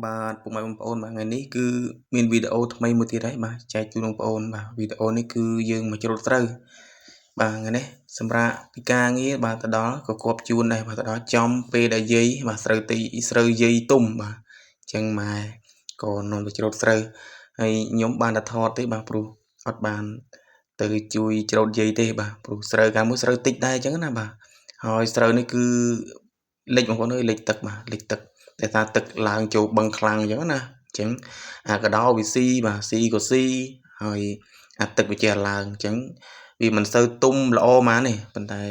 បាទពុកម៉ែបងប្អូនបាទថ្ងៃនេះគឺមានវីដេអូថ្មីមួយទៀតហើយបាទចែកជូនបងប្អូនបាទវីដេអូនេះគឺយើងមកច្រូតស្រូវបាទថ្ងៃនេះសម្រាប់ពីការងារបាទទៅដល់ក៏គប់ជួនដែរបាទទៅដល់ចំពេលដែលយាយបាទស្រូវយាយទុំបាទអញ្ចឹងម៉ែក៏នាំទៅច្រូតស្រូវហើយខ្ញុំបានតែថតទេបាទព្រោះអត់បានទៅជួយច្រូតយាយទេបាទព្រោះស្រូវកាលមួយស្រូវតិចដែរអញ្ចឹងណាបាទហើយស្រូវនេះគឺលិចបងប្អូនអើយលិចទឹកបាទលិចទឹកតែថាទឹកឡើងចូលបឹងខ្លាំងអញ្ចឹងណាអញ្ចឹងអាកដោវាស៊ីបាទស៊ីក៏ស៊ីហើយអាទឹកវាចេះឡើងអញ្ចឹងវាមិនសូវទុំល្អហ្មងទេប៉ុន្តែ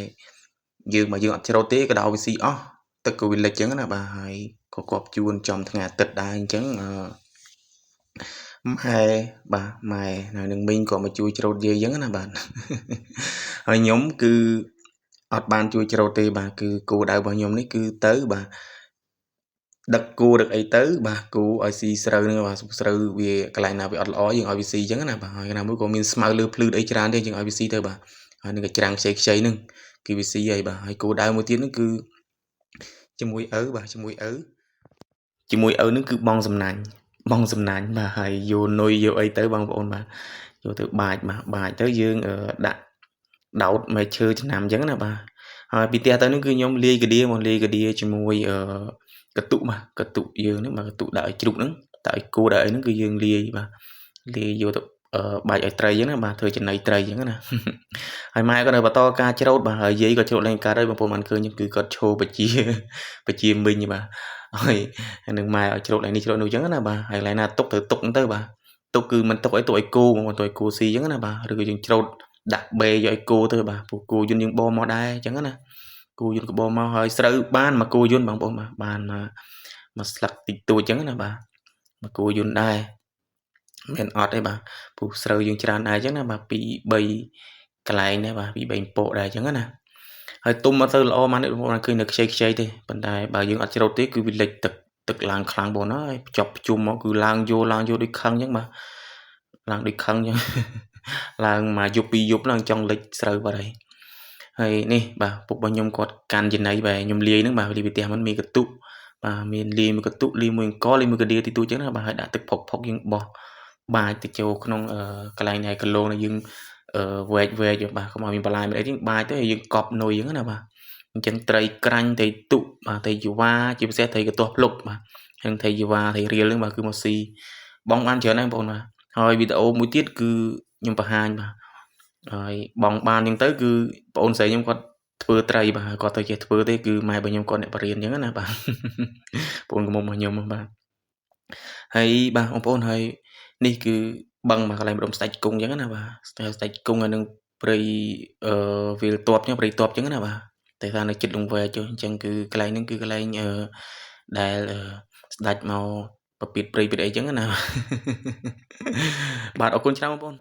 យើងអត់ច្រូតទេកដោវាស៊ីអស់ទឹកក៏វាលិចអញ្ចឹងណាបាទហើយក៏គប់ជួនចំថ្ងៃអាទិត្យដែរអញ្ចឹងម៉ែបាទម៉ែនឹងមីងក៏មកជួយច្រូតយាយអញ្ចឹងណាបាទហើយខ្ញុំគឺអត់បានជួយច្រូតទេបាទគឺគោលដៅរបស់ខ្ញុំនេះគឺទៅបាទដឹកគោដឹកអីទៅបាទគោឲ្យស៊ីស្រូវហ្នឹងបាទស្រូវវាកន្លែងណាវាអត់ល្អយើងឲ្យវាស៊ីអញ្ចឹងណាបាទហើយណាមួយក៏មានស្មៅលើភ្លឺអីច្រើនទេយើងឲ្យវាស៊ីទៅបាទហើយនឹងក៏ច្រាំងខ្ចីហ្នឹងគឺវាស៊ីហើយបាទហើយគោដៅមួយទៀតហ្នឹងគឺជាមួយឪបាទជាមួយឪហ្នឹងគឺបងសំណាញ់បាទហើយយកនុយយកអីទៅបងប្អូនបាទយកទៅបាចបាទបាចទៅយើងដាក់ដោតមែកឈើឆ្នាំអញ្ចឹងណាបាទហើយពីផ្ទះទៅហ្នឹងគឺខ្ញុំលាយកាឌាជាមួយកតុបាទកតុយើងហ្នឹងបាទកតុដាក់ឲ្យជ្រូកហ្នឹងដាក់ឲ្យគោដាក់អីហ្នឹងគឺយើងលាយបាទលាយយកទៅបាច់ឲ្យត្រីអញ្ចឹងណាបាទធ្វើចំណីត្រីអញ្ចឹងណាហើយម៉ែក៏នៅបន្តការច្រូតបាទហើយយាយក៏ច្រូតឡើងកើតហើយបងប្អូនបានឃើញគឺគាត់ឈោបជាមីងបាទហើយនឹងម៉ែឲ្យច្រូតឡើងនេះច្រូតនោះអញ្ចឹងណាបាទហើយកន្លែងណាទុកត្រូវទុកហ្នឹងទៅបាទទុកគឺមិនទុកអីទុកឲ្យគោបងប្អូនទុកឲ្យគោស៊ីអញ្ចឹងណាបាទឬក៏យើងច្រូតដាក់បេយកឲ្យគោទៅបាទព្រោះគោយន្តយើងបរមកដែរអញ្ចឹងណាគោយន្តក៏បរមកហើយស្រូវបានមកគោយន្តបងប្អូនបាទបានមកស្លឹកតិចតួចអញ្ចឹងណាបាទមកគោយន្តដែរមិនអត់ទេបាទព្រោះស្រូវយើងច្រើនដែរអញ្ចឹងណាបាទ2 3កន្លែងដែរបាទ2 3ពកដែរអញ្ចឹងណាហើយទុំអត់ទៅល្អមកនេះបងប្អូនឃើញនៅខ្ចីទេប៉ុន្តែបើយើងអត់ច្រូតទេគឺវាលិចទឹកឡើងខ្លាំងបងប្អូនហើយភ្ជាប់ភ្ជុំមកគឺឡើងយកដូចខឹងអញ្ចឹងបាទឡើងដូចខឹងអញ្ចឹងឡើងមកយប់2យប់ឡើងចង់លិចស្រូវបាត់ហើយនេះបាទពុករបស់ខ្ញុំគាត់កាន់ចំណីបាទខ្ញុំលាយហ្នឹងបាទលាយពីផ្ទះមិនមានកតុបាទមានលាយមួយកតុលាយមួយអង្គលាយមួយកាឌាទីទូអញ្ចឹងណាបាទហើយដាក់ទឹកផុកយើងបោះបាចទៅចូលក្នុងកន្លែងនេះគីឡូដែលយើងវែកបាទកុំឲ្យមានបន្លាយមានអីទេបាចទៅហើយយើងកប់នុយអញ្ចឹងណាបាទអញ្ចឹងត្រីក្រាញ់ត្រីទុបាទត្រីជីវ៉ាជាពិសេសត្រីកទាស់ភ្លុកបាទហើយត្រីជីវ៉ាត្រីរៀលហ្នឹងបាទគឺមកស៊ីបងបានច្រើនណាស់បងប្អូនបាទហើយវីដេអូមួយទៀតគឺខ្ញុំបង្ហាញបាទហើយបងបានអញ្ចឹងទៅគឺបងអូនស្រីខ្ញុំគាត់ធ្វើត្រីបាទគាត់ទៅចេះធ្វើទេគឺម៉ែរបស់ខ្ញុំគាត់អ្នកបរៀនអញ្ចឹងណាបាទបងអូនកំមុំរបស់ខ្ញុំបាទហើយបាទបងប្អូនហើយនេះគឺបឹងមកកន្លែងម្ដុំស្ដេចគង់អញ្ចឹងណាបាទស្ដេចគង់ហើយនឹងព្រៃវាលតបអញ្ចឹងព្រៃតបអញ្ចឹងណាបាទតែថានៅចិត្តលង្វែចុះអញ្ចឹងគឺកន្លែងហ្នឹងគឺកន្លែងដែលស្ដេចមកប្រពៀតព្រៃអីអញ្ចឹងណាបាទអរគុណច្រើនបងប្អូន